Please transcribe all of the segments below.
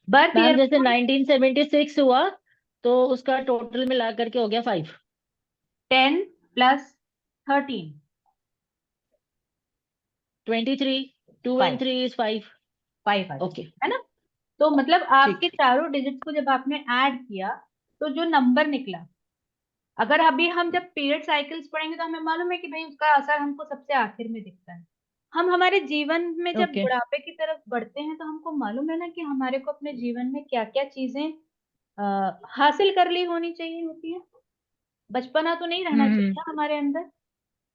Birth ma'am year जैसे 1976 हुआ तो उसका टोटल मिला करके हो गया 5। 10 प्लस 13 23। 2 5। and 3 is 5। 5 आ ओके। जाएगा, है ना। तो मतलब ठीक। आपके चारों डिजिट्स को जब आपने ऐड किया तो जो नंबर निकला, अगर अभी हम जब पीरियड साइकिल्स पढ़ेंगे तो हमें मालूम है कि भाई उसका असर हमको सबसे आखिर में दिखता है। हम हमारे जीवन में जब ओके। बुढ़ापे की तरफ बढ़ते हैं तो हमको मालूम है ना कि हमारे को अपने जीवन में क्या क्या चीजें हासिल कर ली होनी चाहिए होती है। बचपना तो नहीं रहना चाहिए हम्म। ना हमारे अंदर।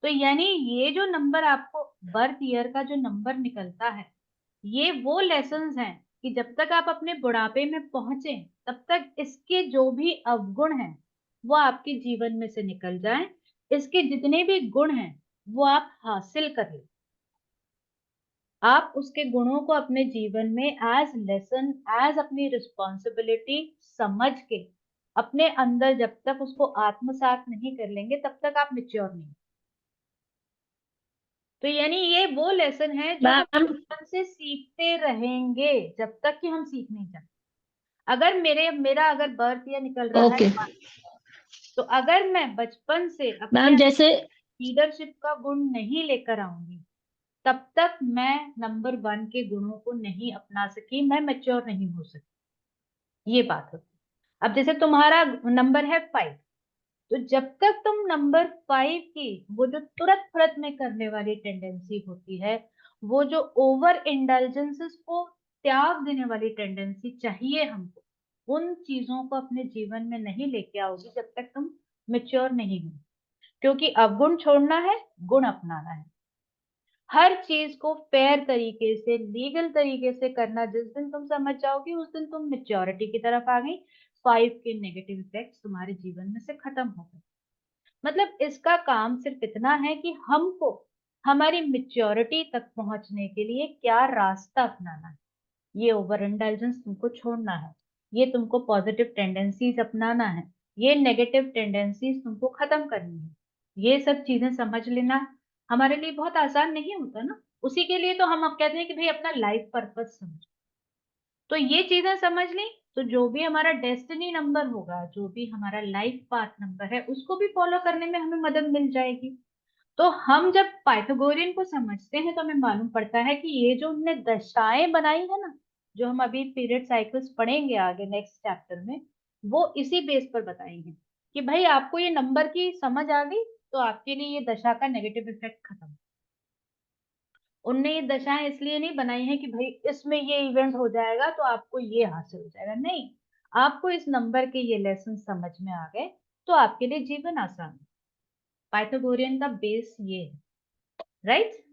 तो यानी ये जो नंबर आपको बर्थ ईयर का जो नंबर निकलता है, ये वो लेसन्स हैं कि जब तक आप अपने बुढ़ापे में पहुंचे तब तक इसके जो भी अवगुण हैं वो आपके जीवन में से निकल जाएं। इसके जितने भी गुण हैं वो आप हासिल कर लें। आप उसके गुणों को अपने जीवन में एज लेसन, एज अपनी रिस्पॉन्सिबिलिटी समझ के अपने अंदर जब तक उसको आत्मसात नहीं कर लेंगे तब तक आप मेच्योर नहीं। तो यानी ये वो लेसन है जो हम मैम। बचपन से सीखते रहेंगे जब तक कि हम सीख नहीं जाते। अगर मेरा अगर बर्थ ईयर निकल रहा है ओके। तो अगर मैं बचपन से अपने मैम जैसे लीडरशिप का गुण नहीं लेकर आऊंगी तब तक मैं नंबर 1 के गुणों को नहीं अपना सकी, मैं मेच्योर नहीं हो सकी। ये बात होती है। अब जैसे तुम्हारा नंबर है 5, तो जब तक तुम नंबर 5 की वो जो तुरंत फुरत में करने वाली टेंडेंसी होती है, वो जो ओवर इंडल्जेंसेस को त्याग देने वाली टेंडेंसी चाहिए हमको, उन चीजों को अपने जीवन में नहीं लेके आओगी जब तक तुम मेच्योर नहीं हो। क्योंकि अवगुण छोड़ना है, गुण अपनाना है। हर चीज को फेयर तरीके से, लीगल तरीके से करना जिस दिन तुम समझ जाओगी उस दिन तुम मेच्योरिटी की तरफ आ गई। 5 के नेगेटिव इफेक्ट्स तुम्हारे जीवन में से खत्म हो गए। मतलब इसका काम सिर्फ इतना है कि हमको हमारी मेच्योरिटी तक पहुंचने के लिए क्या रास्ता अपनाना है। ये ओवर इंटेलिजेंस तुमको छोड़ना है, ये तुमको पॉजिटिव टेंडेंसीज अपनाना है, ये नेगेटिव टेंडेंसीज तुमको खत्म करनी है। ये सब चीजें समझ लेना हमारे लिए बहुत आसान नहीं होता ना। उसी के लिए तो हम अब कहते हैं कि भाई अपना लाइफ पर्पस समझ। तो ये चीजें समझ ली तो जो भी हमारा डेस्टिनी नंबर होगा, जो भी हमारा लाइफ पाथ नंबर है, उसको भी फॉलो करने में हमें मदद मिल जाएगी। तो हम जब पाइथागोरियन को समझते हैं तो हमें मालूम पड़ता है कि ये जो उनने दशाएं बनाई है ना, जो हम अभी पीरियड साइकिल्स पढ़ेंगे आगे नेक्स्ट चैप्टर में, वो इसी बेस पर बताई हैं कि भाई आपको ये नंबर की समझ आ गई तो आपके लिए ये दशा का नेगेटिव इफेक्ट खत्म। उनने ये दशाएं इसलिए नहीं बनाई है कि भाई इसमें ये इवेंट हो जाएगा तो आपको ये हासिल हो जाएगा, नहीं। आपको इस नंबर के ये लेसन समझ में आ गए तो आपके लिए जीवन आसान है। पाइथागोरियन का बेस ये है, राइट।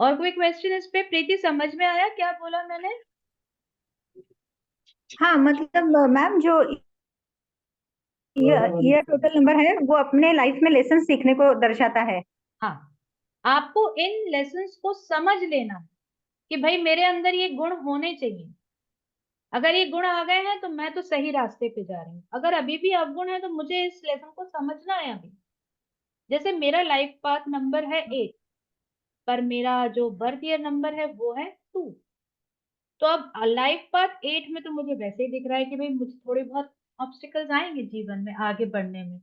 और कोई क्वेश्चन इस पे? प्रीति समझ में आया क्या बोला मैंने? हाँ मतलब मैम जो ये टोटल नंबर है वो अपने लाइफ में लेसन सीखने को दर्शाता है। हाँ, आपको इन लेसन्स को समझ लेना है कि भाई मेरे अंदर ये गुण होने चाहिए। अगर ये गुण आ गए हैं तो मैं तो सही रास्ते पे जा रही हूँ। अगर अभी भी अवगुण है तो मुझे इस लेसन को समझना है अभी। जैसे मेरा लाइफ पाथ नंबर है 8, पर मेरा जो बर्थ ईयर नंबर है वो है 2। तो अब लाइफ पाथ 8 में तो मुझे वैसे ही दिख रहा है कि भाई मुझे थोड़े बहुत ऑब्स्टिकल्स आएंगे जीवन में आगे बढ़ने में,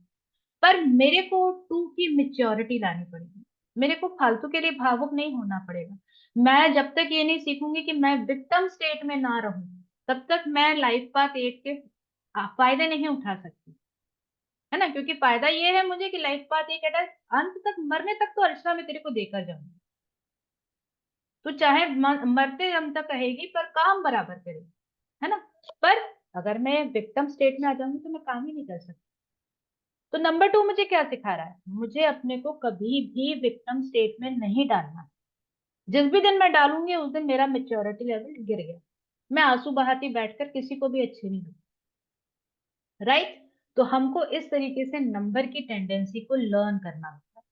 पर मेरे को 2 की मेच्योरिटी लानी पड़ेगी। मेरे को फालतू के लिए भावुक नहीं होना पड़ेगा। मैं जब तक ये नहीं सीखूंगी कि मैं विक्टिम स्टेट में ना रहूं तब तक मैं लाइफ पाथ 8 के फायदे नहीं उठा सकती, है ना। क्योंकि फायदा ये है मुझे कि लाइफ पाथ एक अंत तक, मरने तक तो अर्चना में तेरे को देकर जाऊंगी। तो चाहे मरते दम तक कहेगी पर काम बराबर करेगी, है ना। पर अगर मैं विक्टिम स्टेट में आ जाऊंगी तो मैं काम ही नहीं कर सकती। तो नंबर 2 मुझे क्या सिखा रहा है? मुझे अपने को कभी भी विक्टिम स्टेट में नहीं डालना है। जिस भी दिन मैं डालूंगी उस दिन मेरा मेच्योरिटी लेवल गिर गया। मैं आंसू बहाती बैठकर किसी को भी अच्छी नहीं लगती, राइट। तो हमको इस तरीके से नंबर की टेंडेंसी को लर्न करना होता है।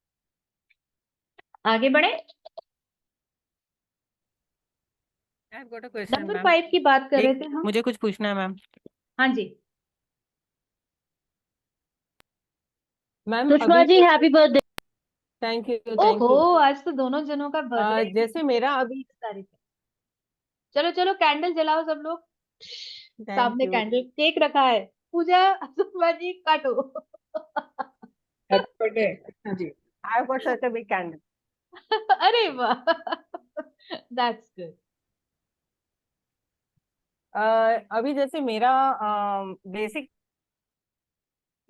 आगे बढ़े। I've got a question, number ma'am. 5 की बात कर रहे थे हम। मुझे कुछ पूछना है मैम। हाँ जी। मैम सुषमा अभी जी हैप्पी बर्थडे। थैंक यू ओहो, आज तो दोनों जनों का बर्थडे जैसे मेरा अभी 20 तारीख है। चलो चलो कैंडल जलाओ सब लोग। थैंक सामने यू कैंडल केक रखा है। पूजा सुषमा जी काटो। Happy birthday. हाँ जी। I have got such a big candle. अरे वाह, दैट्स गुड। अभी जैसे मेरा बेसिक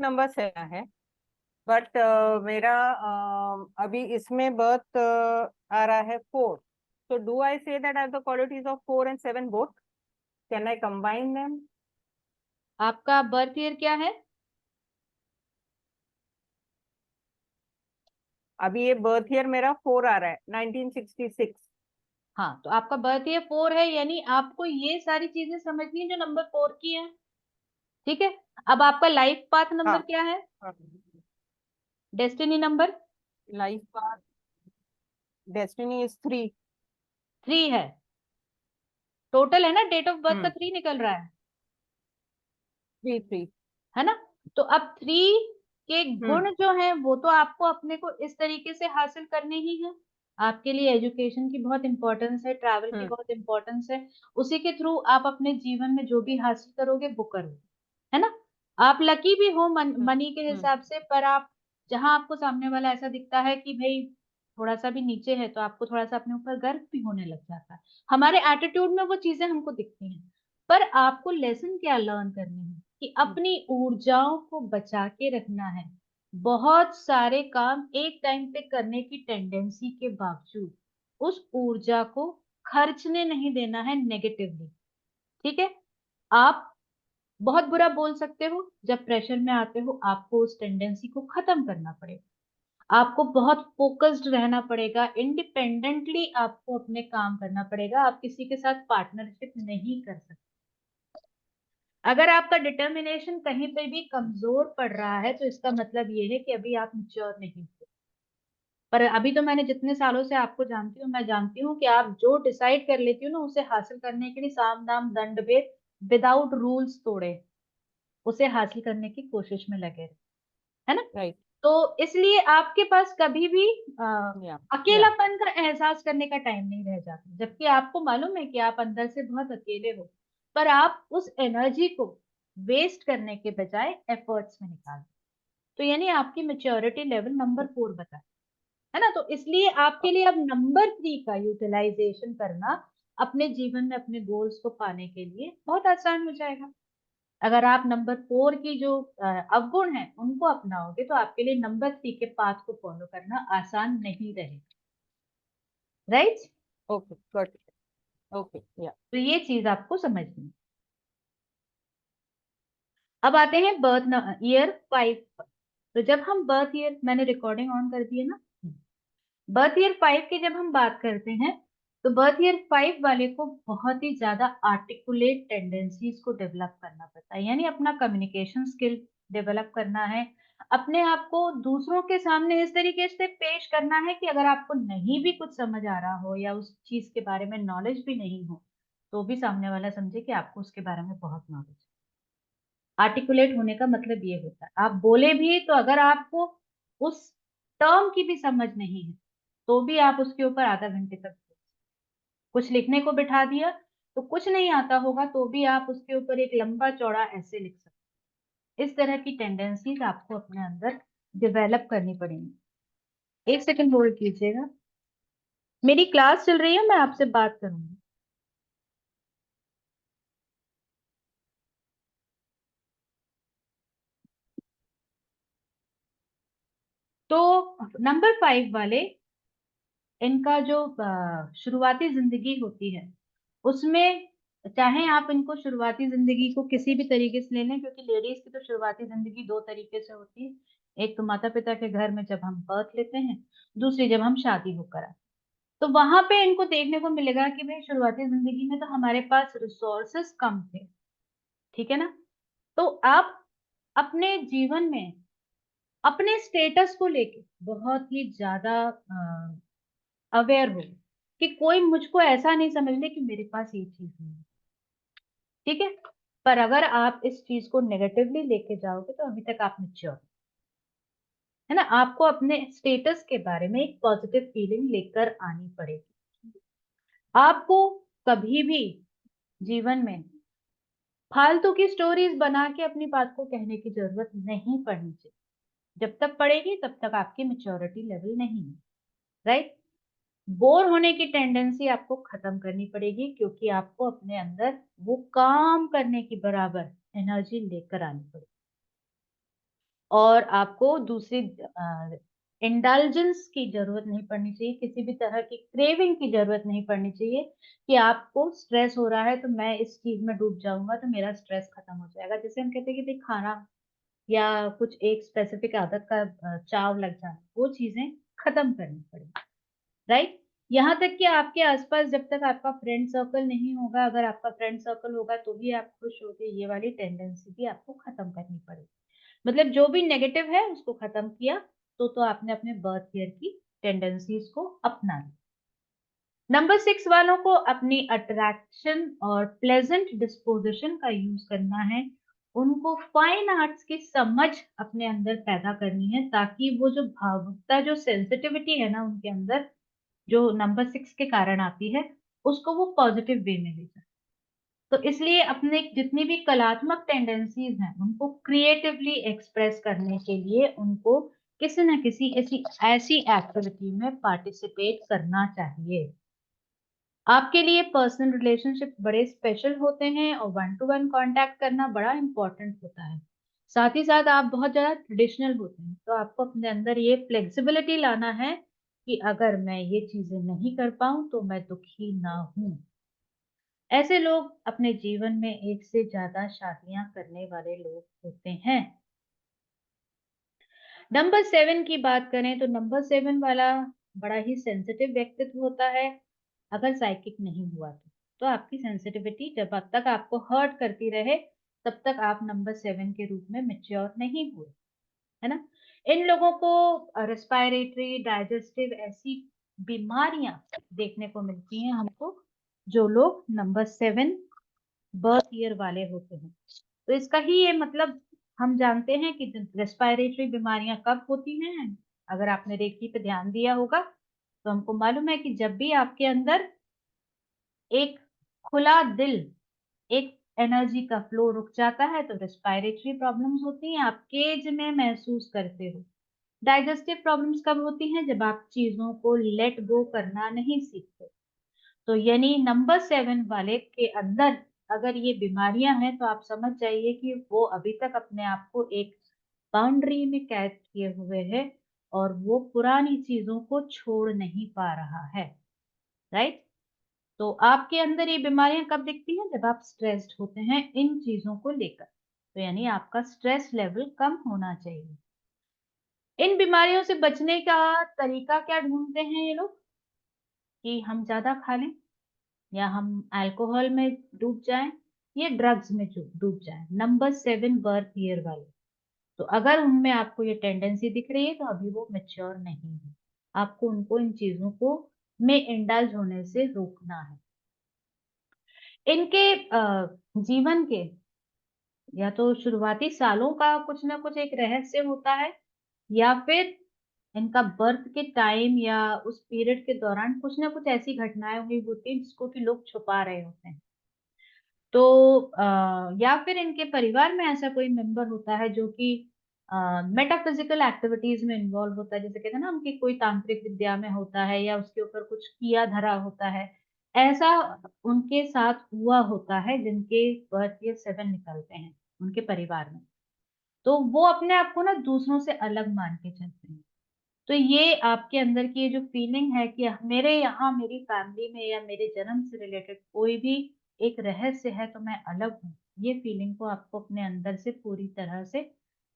नंबर 7 है, बट मेरा अभी इसमें बर्थ आ रहा है 4. So do I say that I have the qualities of 4 and 7 both? Can I combine them? आपका बर्थ ईयर क्या है? अभी ये बर्थ ईयर मेरा 4 आ रहा है, 1966. हाँ, तो आपका बर्थ ईयर 4 है, यानी आपको ये सारी चीजें समझनी है जो नंबर 4 की है। ठीक है। अब आपका लाइफ पाथ नंबर हाँ क्या है? Destiny number life path destiny is 3. 3 है। टोटल है ना, डेट ऑफ बर्थ का 3 निकल रहा 3 है ना? तो अब 3 के गुण जो हैं वो तो आपको अपने को इस तरीके से हासिल करने ही है। आपके लिए एजुकेशन की बहुत इंपॉर्टेंस है, ट्रैवल की बहुत इंपॉर्टेंस है। उसी के थ्रू आप अपने जीवन में जो भी हासिल करोगे वो करोगे, है ना? आप लकी भी हो मनी के हिसाब से, पर आप जहां आपको सामने वाला ऐसा दिखता है कि भाई थोड़ा सा भी नीचे है, तो आपको थोड़ा सा अपने ऊपर गर्व भी होने लग जाता है। हमारे एटीट्यूड में वो चीजें हमको दिखती हैं। पर आपको लेसन क्या लर्न करने हैं कि अपनी ऊर्जाओं को बचा के रखना है। बहुत सारे काम एक टाइम पे करने की टेंडेंसी के बावजूद उस ऊर्जा को खर्चने नहीं देना है नेगेटिवली। ठीक है। आप बहुत बुरा बोल सकते हो, जब प्रेशर में आते हो आपको उस टेंडेंसी को खत्म करना पड़ेगा। आपको बहुत फोकस्ड रहना पड़ेगा, इंडिपेंडेंटली आपको अपने काम करना पड़ेगा। आप किसी के साथ पार्टनरशिप नहीं कर सकते। अगर आपका डिटर्मिनेशन कहीं पे भी कमजोर पड़ रहा है तो इसका मतलब ये है कि अभी आप मैच्योर नहीं हो। पर अभी तो मैंने जितने सालों से आपको जानती हूँ, मैं जानती हूँ कि आप जो डिसाइड कर लेती हो ना, उसे हासिल करने के लिए साम दाम दंड भेद विदाउट रूल्स तोड़े उसे हासिल करने की कोशिश में लगे रहे, है ना? राइट. तो इसलिए आपके पास कभी भी या अकेलापन का एहसास करने का टाइम नहीं रह जाता, जबकि आपको मालूम है कि आप अंदर से बहुत अकेले हो। पर आप उस एनर्जी को वेस्ट करने के बजाय एफर्ट्स में निकाल, तो यानी आपकी मेच्योरिटी लेवल नंबर 4 बता है ना? तो इसलिए आपके लिए अब नंबर 3 का यूटिलाइजेशन करना अपने जीवन में अपने गोल्स को पाने के लिए बहुत आसान हो जाएगा। अगर आप नंबर 4 की जो अवगुण है उनको अपनाओगे तो आपके लिए नंबर 3 के पाथ को फॉलो करना आसान नहीं रहेगा। Right? Okay got it. Okay या तो ये चीज आपको समझनी है। अब आते हैं बर्थ ईयर 5 पर। तो जब हम बर्थ ईयर, मैंने रिकॉर्डिंग ऑन कर दी है ना, बर्थ ईयर 5 की जब हम बात करते हैं तो बर्थ ईयर 5 वाले को बहुत ही ज्यादा आर्टिकुलेट टेंडेंसीज को डेवलप करना पड़ता है, यानी अपना कम्युनिकेशन स्किल डेवलप करना है। अपने आप को दूसरों के सामने इस तरीके से पेश करना है कि अगर आपको नहीं भी कुछ समझ आ रहा हो या उस चीज के बारे में नॉलेज भी नहीं हो, तो भी सामने वाला समझे कि आपको उसके बारे में बहुत नॉलेज है। आर्टिकुलेट होने का मतलब ये होता है आप बोले भी तो अगर आपको उस टर्म की भी समझ नहीं है तो भी आप उसके ऊपर आधा घंटे तक कुछ लिखने को बिठा दिया, तो कुछ नहीं आता होगा तो भी आप उसके ऊपर एक लंबा चौड़ा ऐसे लिख सकते। इस तरह की टेंडेंसीज आपको अपने अंदर डेवलप करनी पड़ेंगी। एक सेकंड होल्ड कीजिएगा, मेरी क्लास चल रही है, मैं आपसे बात करूंगी। तो नंबर 5 वाले, इनका जो शुरुआती जिंदगी होती है उसमें, चाहे आप इनको शुरुआती जिंदगी को किसी भी तरीके से ले लें, क्योंकि लेडीज की तो शुरुआती जिंदगी दो तरीके से होती है। एक तो माता पिता के घर में जब हम बर्थ लेते हैं, दूसरी जब हम शादी होकर आते हैं। तो वहां पे इनको देखने को मिलेगा कि भाई शुरुआती जिंदगी में तो हमारे पास रिसोर्सेस कम थे। ठीक है ना? तो आप अपने जीवन में अपने स्टेटस को लेके बहुत ही ज्यादा अवेयर हो कि कोई मुझको ऐसा नहीं समझ ले कि मेरे पास ये चीज नहीं है। ठीक है। पर अगर आप इस चीज को नेगेटिवली लेके जाओगे तो अभी तक आप मैच्योर, है ना। आपको अपने स्टेटस के बारे में एक पॉजिटिव फीलिंग लेकर आनी पड़ेगी। आपको कभी भी जीवन में फालतू की स्टोरीज बना के अपनी बात को कहने की जरूरत नहीं पड़नी चाहिए। जब तक पड़ेगी तब तक आपकी मेच्योरिटी लेवल नहीं है, राइट। बोर होने की टेंडेंसी आपको खत्म करनी पड़ेगी, क्योंकि आपको अपने अंदर वो काम करने की बराबर एनर्जी लेकर आनी पड़ेगी। और आपको दूसरी इंडल्जेंस की जरूरत नहीं पड़नी चाहिए, किसी भी तरह की क्रेविंग की जरूरत नहीं पड़नी चाहिए कि आपको स्ट्रेस हो रहा है तो मैं इस चीज में डूब जाऊंगा तो मेरा स्ट्रेस खत्म हो जाएगा। जैसे हम कहते हैं कि भाई खाना या कुछ एक स्पेसिफिक आदत का चाव लग जाना, वो चीजें खत्म करनी पड़ेगी, राइट। यहाँ तक कि आपके आसपास जब तक आपका फ्रेंड सर्कल नहीं होगा, अगर आपका फ्रेंड सर्कल होगा तो भी आप खुश होगे, ये वाली टेंडेंसी भी आपको खत्म करनी पड़ेगी। मतलब जो भी नेगेटिव है उसको खत्म किया तो आपने अपने बर्थ ईयर की टेंडेंसीज को अपना लिया। नंबर 6 वालों को अपनी अट्रैक्शन और प्लेजेंट डिस्पोजिशन का यूज करना है। उनको फाइन आर्ट्स की समझ अपने अंदर पैदा करनी है, ताकि वो जो भावुकता, जो सेंसिटिविटी है ना उनके अंदर, जो नंबर 6 के कारण आती है, उसको वो पॉजिटिव वे में ले जाए। तो इसलिए अपने जितनी भी कलात्मक टेंडेंसीज हैं उनको क्रिएटिवली एक्सप्रेस करने के लिए उनको किसी न किसी ऐसी एक्टिविटी में पार्टिसिपेट करना चाहिए। आपके लिए पर्सनल रिलेशनशिप बड़े स्पेशल होते हैं और वन टू वन कांटेक्ट करना बड़ा इंपॉर्टेंट होता है। साथ ही साथ आप बहुत ज्यादा ट्रेडिशनल होते हैं, तो आपको अपने अंदर ये फ्लेक्सिबिलिटी लाना है कि अगर मैं ये चीजें नहीं कर पाऊं तो मैं दुखी ना हूं। ऐसे लोग अपने जीवन में एक से ज्यादा शादियां करने वाले लोग होते हैं। नंबर 7 की बात करें तो नंबर 7 वाला बड़ा ही सेंसिटिव व्यक्तित्व होता है। अगर साइकिक नहीं हुआ तो आपकी सेंसिटिविटी जब तक आपको हर्ट करती रहे तब तक आप नंबर 7 के रूप में मेच्योर नहीं हुए, है ना। इन लोगों को रेस्पिरेटरी, डाइजेस्टिव ऐसी बीमारियां देखने को मिलती हैं हमको, जो लोग नंबर 7 बर्थ ईयर वाले होते हैं। तो इसका ही ये मतलब हम जानते हैं कि रेस्पिरेटरी बीमारियां कब होती हैं। अगर आपने रेकी पे ध्यान दिया होगा तो हमको मालूम है कि जब भी आपके अंदर एक खुला दिल, एक एनर्जी का फ्लो रुक जाता है तो रेस्पिरेटरी प्रॉब्लम्स होती हैं, आप केज में महसूस करते हो। डाइजेस्टिव प्रॉब्लम्स कब होती हैं? जब आप चीजों को लेट गो करना नहीं सीखते। तो यानी नंबर 7 वाले के अंदर अगर ये बीमारियां हैं तो आप समझ जाइए कि वो अभी तक अपने आप को एक बाउंड्री में कैद किए हुए है और वो पुरानी चीजों को छोड़ नहीं पा रहा है, राइट। तो आपके अंदर ये बीमारियां कब दिखती हैं? जब आप स्ट्रेस्ड होते हैं इन चीजों को लेकर। तो यानी आपका स्ट्रेस लेवल कम होना चाहिए। इन बीमारियों से बचने का तरीका क्या ढूंढते हैं ये लोग? कि हम ज्यादा खा लें, या हम अल्कोहल में डूब जाएं, या ड्रग्स में डूब जाएं। नंबर 7 बर्थ ईयर वाले, तो अगर उनमें आपको ये टेंडेंसी दिख रही है तो अभी वो मेच्योर नहीं है। आपको उनको इन चीजों को में इंडल्ज होने से रोकना है। इनके जीवन के या तो शुरुआती सालों का कुछ ना कुछ एक रहस्य होता है, या फिर इनका बर्थ के टाइम या उस पीरियड के दौरान कुछ ना कुछ ऐसी घटनाएं हुई होती हैं जिसको कि लोग छुपा रहे होते हैं। तो या फिर इनके परिवार में ऐसा कोई मेंबर होता है जो कि मेटाफिजिकल एक्टिविटीज में इन्वॉल्व होता है, जैसे कहते हैं ना हम कि कोई तांत्रिक विद्या में होता है या उसके ऊपर कुछ किया धरा होता है। ऐसा उनके साथ हुआ होता है जिनके बर्थ ईयर 7 निकलते हैं उनके परिवार में। तो वो अपने आप को ना दूसरों से अलग मान के चलते हैं। तो ये आपके अंदर की ये जो फीलिंग है कि मेरे यहाँ मेरी फैमिली में या मेरे जन्म से रिलेटेड कोई भी एक रहस्य है तो मैं अलग हूँ, ये फीलिंग को आपको अपने अंदर से पूरी तरह से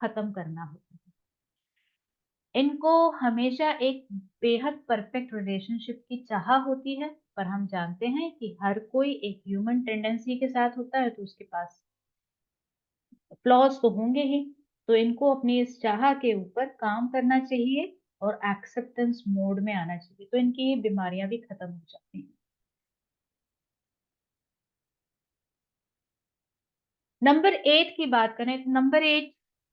खत्म करना होता है। इनको हमेशा एक बेहद परफेक्ट रिलेशनशिप की चाह होती है, पर हम जानते हैं कि हर कोई एक ह्यूमन टेंडेंसी के साथ होता है तो उसके पास फ्लॉज तो होंगे ही। तो इनको अपनी इस चाह के ऊपर काम करना चाहिए और एक्सेप्टेंस मोड में आना चाहिए, तो इनकी ये बीमारियां भी खत्म हो जाती हैं। नंबर 8 की बात करें तो नंबर 8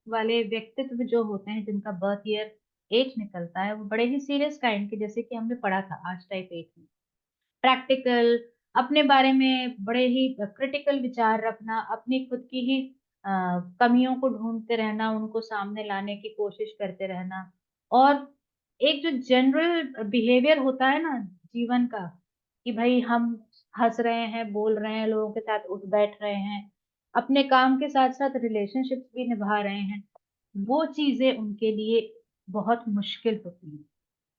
वाले व्यक्तित्व जो होते हैं जिनका बर्थ ईयर एट निकलता है वो बड़े ही सीरियस काइंड के, जैसे कि हमने पढ़ा था आज टाइप 8 में। प्रैक्टिकल, अपने बारे में बड़े ही क्रिटिकल विचार रखना, अपनी खुद की ही कमियों को ढूंढते रहना, उनको सामने लाने की कोशिश करते रहना, और एक जो जनरल बिहेवियर होता है ना जीवन का, कि भाई हम हंस रहे हैं, बोल रहे हैं, लोगों के साथ उठ बैठ रहे हैं, अपने काम के साथ साथ रिलेशनशिप भी निभा रहे हैं, वो चीजें उनके लिए बहुत मुश्किल होती हैं।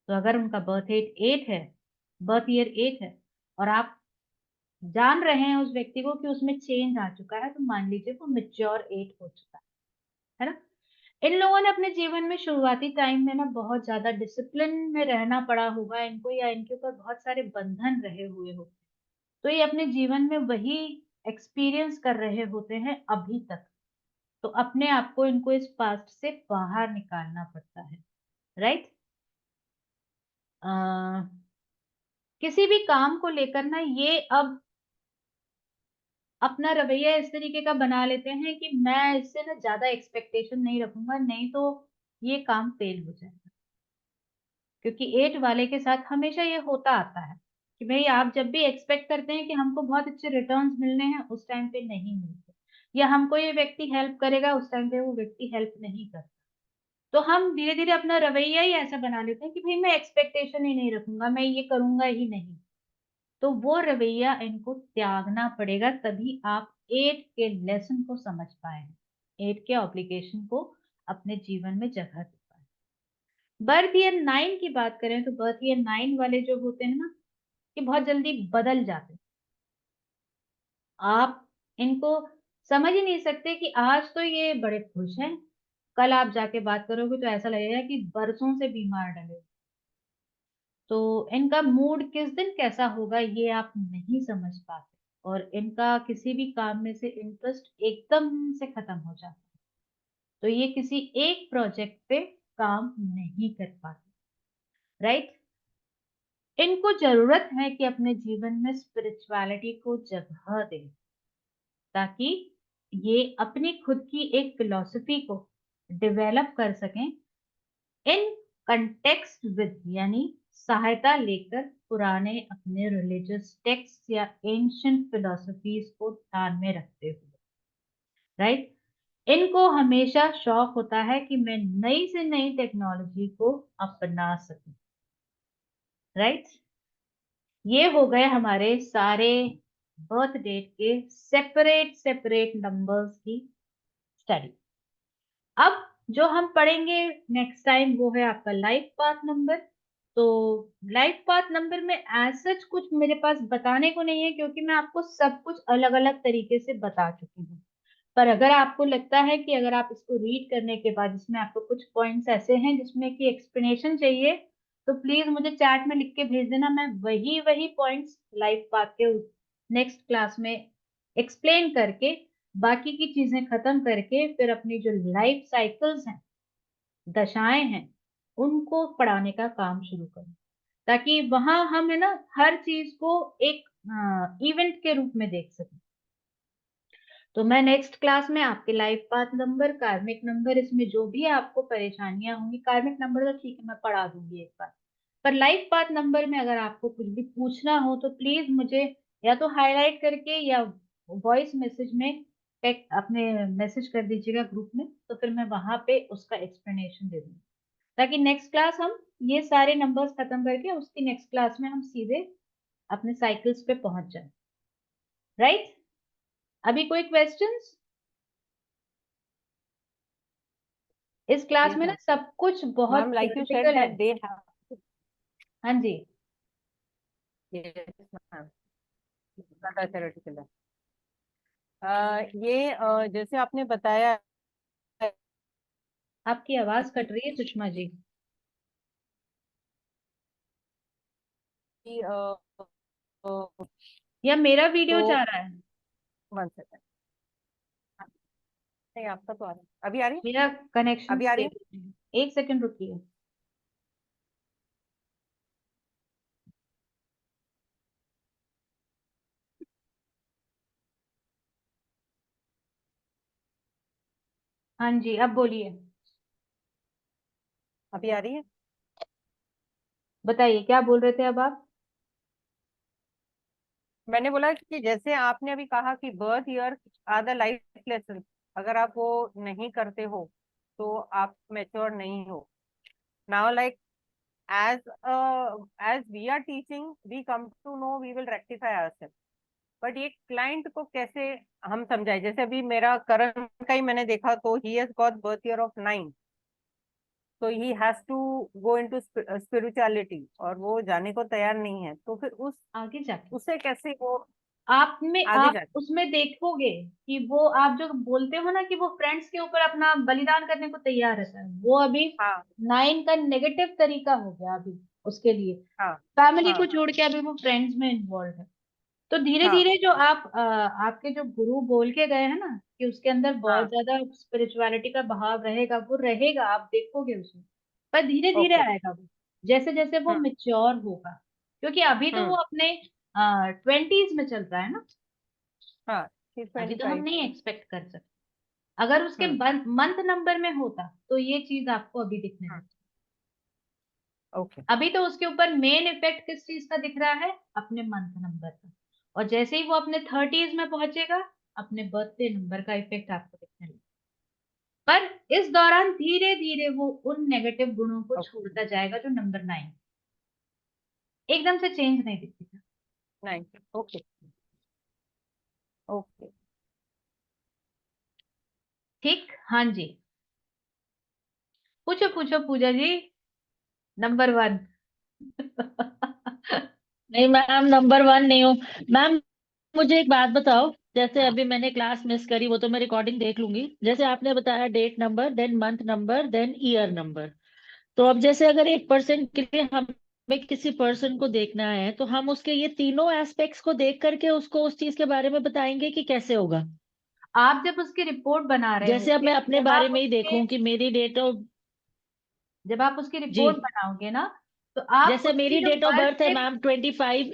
तो अगर उनका बर्थ एट 8 है, बर्थ ईयर 8 है, और आप जान रहे हैं उस व्यक्ति को कि उसमें चेंज आ चुका है, तो मान लीजिए वो मैच्योर 8 हो चुका है ना। इन लोगों ने अपने जीवन में शुरुआती टाइम में ना बहुत ज्यादा डिसिप्लिन में रहना पड़ा होगा इनको, या इनके ऊपर बहुत सारे बंधन रहे हुए हो, तो ये अपने जीवन में वही एक्सपीरियंस कर रहे होते हैं अभी तक। तो अपने आप को इनको इस पास्ट से बाहर निकालना पड़ता है, राइट। किसी भी काम को लेकर ना ये अब अपना रवैया इस तरीके का बना लेते हैं कि मैं इससे ना ज्यादा एक्सपेक्टेशन नहीं रखूंगा, नहीं तो ये काम फेल हो जाएगा। क्योंकि एट वाले के साथ हमेशा ये होता आता है कि भाई आप जब भी एक्सपेक्ट करते हैं कि हमको बहुत अच्छे रिटर्न्स मिलने हैं, उस टाइम पे नहीं मिलते, या हमको ये व्यक्ति हेल्प करेगा, उस टाइम पे वो व्यक्ति हेल्प नहीं करता। तो हम धीरे धीरे अपना रवैया ही ऐसा बना लेते हैं कि भाई मैं एक्सपेक्टेशन ही नहीं रखूंगा, मैं ये करूंगा ही नहीं। तो वो रवैया इनको त्यागना पड़ेगा, तभी आप एट के लेसन को समझ पाए, एट के ऑब्लिगेशन को अपने जीवन में जगह दे पाए। बर्थ ईयर 9 की बात करें तो बर्थ ईयर 9 वाले जो होते हैं ना, ये बहुत जल्दी बदल जाते हैं। आप इनको समझ ही नहीं सकते कि आज तो ये बड़े खुश हैं, कल आप जाके बात करोगे तो ऐसा लगेगा कि बरसों से बीमार डले। तो इनका मूड किस दिन कैसा होगा ये आप नहीं समझ पाते, और इनका किसी भी काम में से इंटरेस्ट एकदम से खत्म हो जाता है। तो ये किसी एक प्रोजेक्ट पे काम नहीं कर पाते, राइट। इनको जरूरत है कि अपने जीवन में स्पिरिचुअलिटी को जगह दें, ताकि ये अपनी खुद की एक फिलॉसफी को डेवलप कर सकें, इन कंटेक्स्ट विद, यानी सहायता लेकर पुराने अपने रिलीजियस टेक्स्ट या एंशियंट फिलोसफीज को ध्यान में रखते हुए, राइट। इनको हमेशा शौक होता है कि मैं नई से नई टेक्नोलॉजी को अपना सकूं, राइट। ये हो गए हमारे सारे बर्थ डेट के सेपरेट सेपरेट नंबर्स की स्टडी। अब जो हम पढ़ेंगे नेक्स्ट टाइम वो है आपका लाइफ पाथ नंबर। तो लाइफ पाथ नंबर में एज सच कुछ मेरे पास बताने को नहीं है, क्योंकि मैं आपको सब कुछ अलग अलग तरीके से बता चुकी हूँ। पर अगर आपको लगता है कि अगर आप इसको रीड करने के बाद इसमें आपको कुछ पॉइंट्स ऐसे हैं जिसमें कि एक्सप्लेनेशन चाहिए, तो प्लीज मुझे चैट में लिख के भेज देना। मैं वही वही पॉइंट्स लाइफ पाथ के नेक्स्ट क्लास में एक्सप्लेन करके, बाकी की चीजें खत्म करके, फिर अपनी जो लाइफ साइकिल्स हैं, दशाएं हैं, उनको पढ़ाने का काम शुरू करूं, ताकि वहां हम है ना हर चीज को एक इवेंट के रूप में देख सकें। तो मैं नेक्स्ट क्लास में आपके लाइफ पाथ नंबर, कार्मिक नंबर, इसमें जो भी आपको परेशानियां होंगी, कार्मिक नंबर तो ठीक है मैं पढ़ा दूंगी एक बार, पर लाइफ पाथ नंबर में अगर आपको कुछ भी पूछना हो तो प्लीज मुझे या तो हाईलाइट करके या वॉइस मैसेज में अपने मैसेज कर दीजिएगा ग्रुप में, तो फिर मैं वहां पे उसका एक्सप्लेनेशन दे दूंगी, ताकि नेक्स्ट क्लास हम ये सारे नंबर्स खत्म करके उसकी नेक्स्ट क्लास में हम सीधे अपने साइकिल्स पे पहुंच जाए, राइट। अभी कोई क्वेश्चंस? इस क्लास Yes, में ना ma'am. सब कुछ बहुत Ma'am, like you said theoretical है। that they have. हाँ जी। Yes, ma'am. ज्यादा theoretical है। ये जैसे आपने बताया आपकी आवाज कट रही है सुषमा जी। कि या मेरा वीडियो तो जा रहा है? 1 सेकंड। नहीं, आपका तो आ रहा है। अभी आ रही है? मेरा कनेक्शन अभी आ रही है? स्टेबल है, एक सेकंड रुकिए। हाँ जी अब बोलिए। अभी आ रही है? बताइए क्या बोल रहे थे अब आप? मैंने बोला कि जैसे आपने अभी कहा कि birth year are the life lesson, अगर आप वो नहीं करते हो तो आप मेच्योर नहीं हो। Now like as as we are teaching, we come to know, we will rectify ourselves, but ये क्लाइंट को कैसे हम समझाए? जैसे अभी मेरा करण का ही मैंने देखा, तो he has got birth year of 9, तो he has to go into spirituality, और वो जाने को तैयार नहीं है, तो फिर आगे जाके उसे कैसे वो आगे आप जाके? उसमें देखोगे कि वो, आप जो बोलते हो ना कि वो फ्रेंड्स के ऊपर अपना बलिदान करने को तैयार रहता है, वो अभी हाँ 9 का नेगेटिव तरीका हो गया अभी उसके लिए। हाँ फैमिली को हाँ छोड़ के अभी वो फ्रेंड्स में इन्वॉल्व है। तो धीरे हाँ धीरे जो आपके जो गुरु बोल के गए हैं ना कि उसके अंदर बहुत हाँ। ज्यादा स्पिरिचुअलिटी का बहाव रहेगा, वो रहेगा, आप देखोगे उसमें। पर धीरे धीरे ओके। आएगा वो, जैसे जैसे वो हम्म मेच्योर होगा। क्योंकि अभी तो वो हम्म। अपने 20s में चल रहा है ना। हाँ, अभी तो हम 25। नहीं एक्सपेक्ट कर सकते। अगर उसके हम्म मंथ नंबर में होता तो ये चीज आपको अभी दिखने हम्म। लगती। ओके। अभी तो उसके ऊपर मेन इफेक्ट किस चीज का दिख रहा है? अपने मंथ नंबर का। और जैसे ही वो अपने 30s में पहुंचेगा, अपने बर्थडे नंबर का इफेक्ट आपको दिखने लगेगा। पर इस दौरान धीरे धीरे वो उन नेगेटिव गुणों को ओके। छोड़ता जाएगा जो नंबर 9, एकदम से चेंज नहीं दिखेगा। 9। Okay okay. ठीक, हाँ जी। पूछो पूछो पूजा जी, नंबर 1। नहीं मैम, नंबर 1 नहीं हूँ। मैम मुझे एक बात बताओ, जैसे हाँ, अभी मैंने क्लास मिस करी, वो तो मैं रिकॉर्डिंग देख लूंगी। जैसे आपने बताया date number, then month number, then year number. तो अब जैसे अगर एक पर्सन के लिए हमें किसी पर्सन को देखना है, तो हम उसके ये तीनों एस्पेक्ट्स को देख करके उसको उस चीज के बारे में बताएंगे कि कैसे होगा? आप जब उसकी रिपोर्ट बना रहे जैसे अब होगे, मैं अपने बारे में ही देखूं कि मेरी डेट ऑफ जब आप उसकी जी, रिपोर्ट बनाओगे ना, तो आप जैसे उसकी मेरी जो डेट ऑफ बर्थ बर्थ है डेट, मैम 25।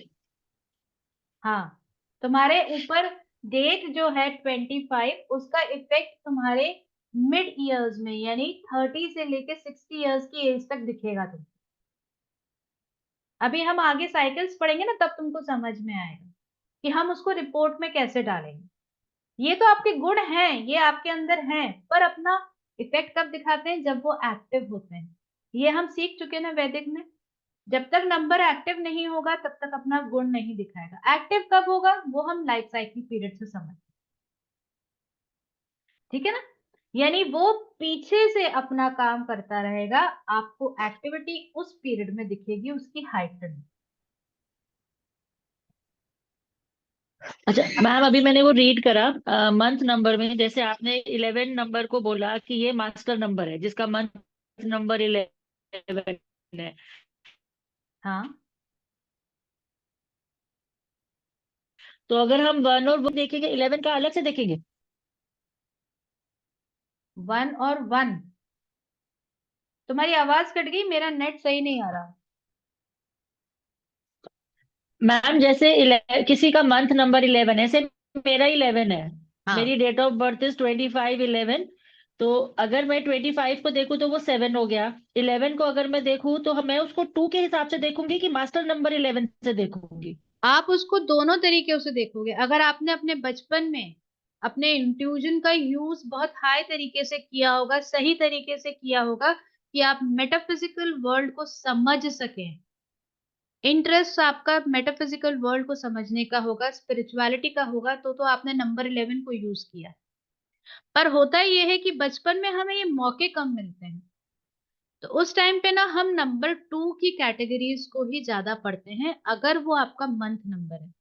हाँ, तुम्हारे ऊपर डेट जो है 25, उसका इफेक्ट तुम्हारे मिड ईयर्स में, यानी 30 से लेके 60 ईयर्स की एज तक दिखेगा तुम। अभी हम आगे साइकिल्स पढ़ेंगे ना, तब तुमको समझ में आएगा कि हम उसको रिपोर्ट में कैसे डालेंगे। ये तो आपके गुण हैं, ये आपके अंदर हैं, पर अपना इफेक्ट कब दिखाते हैं? जब वो एक्टिव होते हैं। ये हम सीख चुके हैं ना वैदिक में। जब तक नंबर एक्टिव नहीं होगा तब तक अपना गुण नहीं दिखाएगा। एक्टिव कब होगा वो हम लाइफ साइकिल पीरियड से समझ, ठीक है ना। यानी वो पीछे से अपना काम करता रहेगा, आपको एक्टिविटी उस पीरियड में दिखेगी उसकी हाइट में। अच्छा मैम, अभी मैंने वो रीड करा मंथ नंबर में, जैसे आपने 11 नंबर को बोला कि ये मास्टर नंबर है जिसका मंथ नंबर 11 है। हाँ, तो अगर हम 1 और 1 देखेंगे, 11 का अलग से देखेंगे? 1 और 1, तुम्हारी आवाज कट गई, मेरा नेट सही नहीं आ रहा। मैम जैसे किसी का मंथ नंबर 11 है, जैसे मेरा 11 है, हाँ, मेरी डेट ऑफ बर्थ इज 25/11। तो अगर मैं 25 को देखूं तो वो 7 हो गया। 11 को अगर मैं देखूं तो मैं उसको 2 के हिसाब से देखूंगी कि मास्टर नंबर 11 से देखूंगी? आप उसको दोनों तरीके से देखोगे। अगर आपने अपने बचपन में अपने इंट्यूजन का यूज बहुत हाई तरीके से किया होगा, सही तरीके से किया होगा, कि आप मेटाफिजिकल वर्ल्ड को समझ सकें, इंटरेस्ट आपका मेटाफिजिकल वर्ल्ड को समझने का होगा, स्पिरिचुअलिटी का होगा, तो आपने नंबर 11 को यूज किया। पर होता ये है कि बचपन में हमें ये मौके कम मिलते हैं, तो उस टाइम पे ना हम नंबर 2 की कैटेगरीज को ही ज्यादा पढ़ते हैं, अगर वो आपका मंथ नंबर है।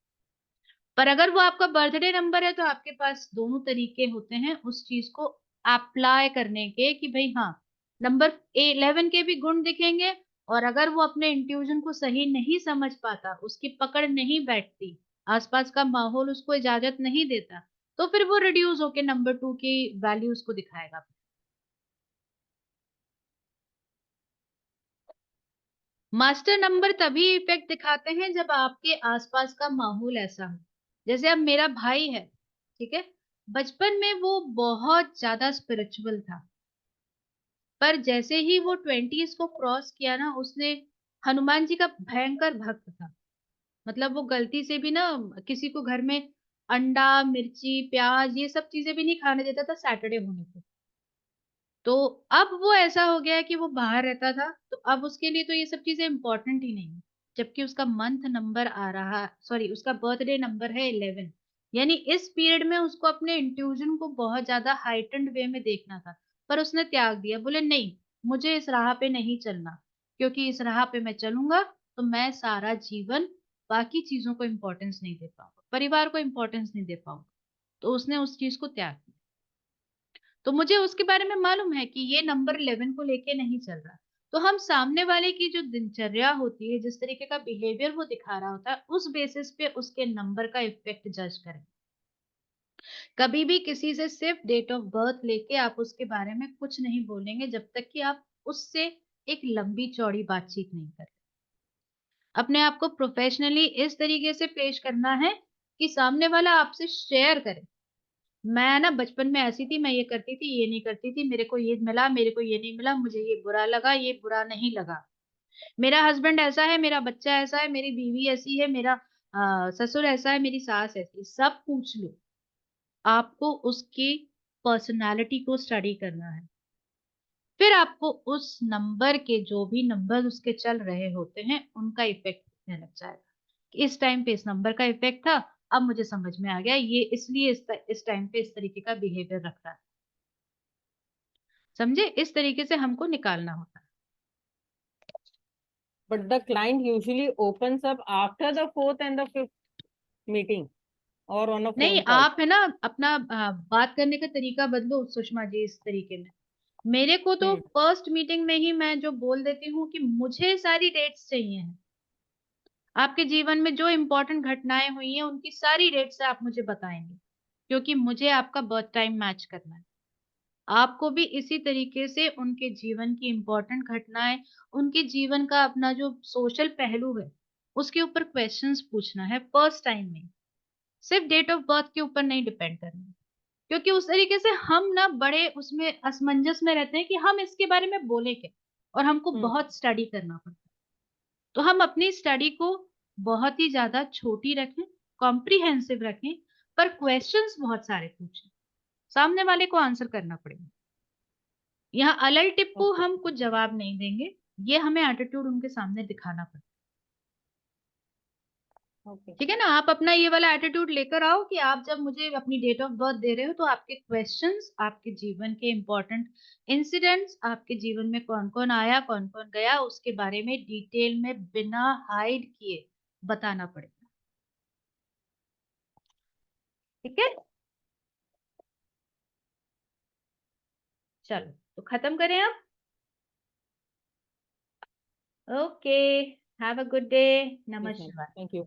पर अगर वो आपका बर्थडे नंबर है तो आपके पास दोनों तरीके होते हैं उस चीज को अप्लाई करने के, कि भाई हाँ, नंबर 11 के भी गुण दिखेंगे। और अगर वो अपने इंट्यूजन को सही नहीं समझ पाता, उसकी पकड़ नहीं बैठती, आसपास का माहौल उसको इजाजत नहीं देता, तो फिर वो रिड्यूस होके नंबर 2 की वैल्यूज को दिखाएगा। मास्टर नंबर तभी इफेक्ट दिखाते हैं जब आपके आसपास का माहौल ऐसा हो। जैसे अब मेरा भाई है, ठीक है, बचपन में वो बहुत ज्यादा स्पिरिचुअल था, पर जैसे ही वो 20s को क्रॉस किया ना, उसने, हनुमान जी का भयंकर भक्त था, मतलब वो गलती से भी ना किसी को घर में अंडा, मिर्ची, प्याज ये सब चीजें भी नहीं खाने देता था सैटरडे होने को। तो अब वो ऐसा हो गया है कि वो बाहर रहता था, तो अब उसके लिए तो ये सब चीजें इंपॉर्टेंट ही नहीं है। जबकि उसका मंथ नंबर आ रहा, सॉरी उसका बर्थडे नंबर है 11, यानी इस पीरियड में उसको अपने इंट्यूजन को बहुत ज्यादा हाइटेंड वे में देखना था, पर उसने त्याग दिया, बोले नहीं, मुझे इस राह पे नहीं चलना, क्योंकि इस राह पे मैं चलूंगा तो मैं सारा जीवन बाकी चीजों को इम्पोर्टेंस नहीं दे पाऊंगा, परिवार को इम्पोर्टेंस नहीं दे पाऊंगा। तो उसने उस चीज को त्याग दिया। तो मुझे उसके बारे में मालूम है कि ये नंबर 11 को लेके नहीं चल रहा। तो हम सामने वाले की जो दिनचर्या होती है, जिस तरीके का बिहेवियर वो दिखा रहा होता है, उस बेसिस पे उसके नंबर का इफेक्ट जज करें। कभी भी किसी से सिर्फ डेट ऑफ बर्थ लेके आप उसके बारे में कुछ नहीं बोलेंगे जब तक कि आप उससे एक लंबी चौड़ी बातचीत नहीं करें। अपने आप को प्रोफेशनली इस तरीके से पेश करना है कि सामने वाला आपसे शेयर करे, मैं ना बचपन में ऐसी थी, मैं ये करती थी, ये नहीं करती थी, मेरे को ये मिला, मेरे को ये नहीं मिला, मुझे ये बुरा लगा, ये बुरा नहीं लगा, मेरा हस्बैंड ऐसा है, मेरा बच्चा ऐसा है, मेरी बीवी ऐसी है, मेरा ससुर ऐसा है, मेरी सास ऐसी है, सब पूछ लो। आपको उसकी पर्सनालिटी को स्टडी करना है। फिर आपको उस नंबर के, जो भी नंबर उसके चल रहे होते हैं, उनका इफेक्ट दिखने लग जाएगा। इस टाइम पे इस नंबर का इफेक्ट था, अब मुझे समझ में आ गया, ये इसलिए इस टाइम पे इस तरीके का बिहेवियर रख रहा है। समझे? इस तरीके से हमको निकालना होता है। But the client usually opens up after the 4th and the 5th meeting or on a नहीं, phone call. आप है ना अपना बात करने का तरीका बदलो सुषमा जी। इस तरीके में मेरे को तो हम्म फर्स्ट मीटिंग में ही मैं जो बोल देती हूँ कि मुझे सारी डेट्स चाहिए हैं, आपके जीवन में जो इम्पोर्टेंट घटनाएं हुई हैं उनकी सारी डेट्स आप मुझे बताएंगे, क्योंकि मुझे आपका बर्थ टाइम मैच करना है। आपको भी इसी तरीके से उनके जीवन की इम्पोर्टेंट घटनाएं, उनके जीवन का अपना जो सोशल पहलू है, उसके ऊपर क्वेश्चंस पूछना है फर्स्ट टाइम में। सिर्फ डेट ऑफ बर्थ के ऊपर नहीं डिपेंड करना है, क्योंकि उस तरीके से हम ना बड़े उसमें असमंजस में रहते हैं कि हम इसके बारे में बोले क्या, और हमको हम्म बहुत स्टडी करना पड़ता है। तो हम अपनी स्टडी को बहुत ही ज्यादा छोटी रखें, कॉम्प्रिहेंसिव रखें, पर क्वेश्चंस बहुत सारे पूछें, सामने वाले को आंसर करना पड़ेगा। यहाँ अलल टिप्पू Okay. हम कुछ जवाब नहीं देंगे, ये हमें एटीट्यूड उनके सामने दिखाना पड़ेगा। Okay. ठीक है ना? आप अपना ये वाला एटीट्यूड लेकर आओ कि आप जब मुझे अपनी डेट ऑफ बर्थ दे रहे हो, तो आपके क्वेश्चंस, आपके जीवन के इंपॉर्टेंट इंसिडेंट्स, आपके जीवन में कौन कौन आया, कौन कौन गया, उसके बारे में डिटेल में बिना हाइड किए बताना पड़ेगा। ठीक है, चलो तो खत्म करें अब। Okay, have a good day, Yes, ma'am. नमस्कार। Thank you.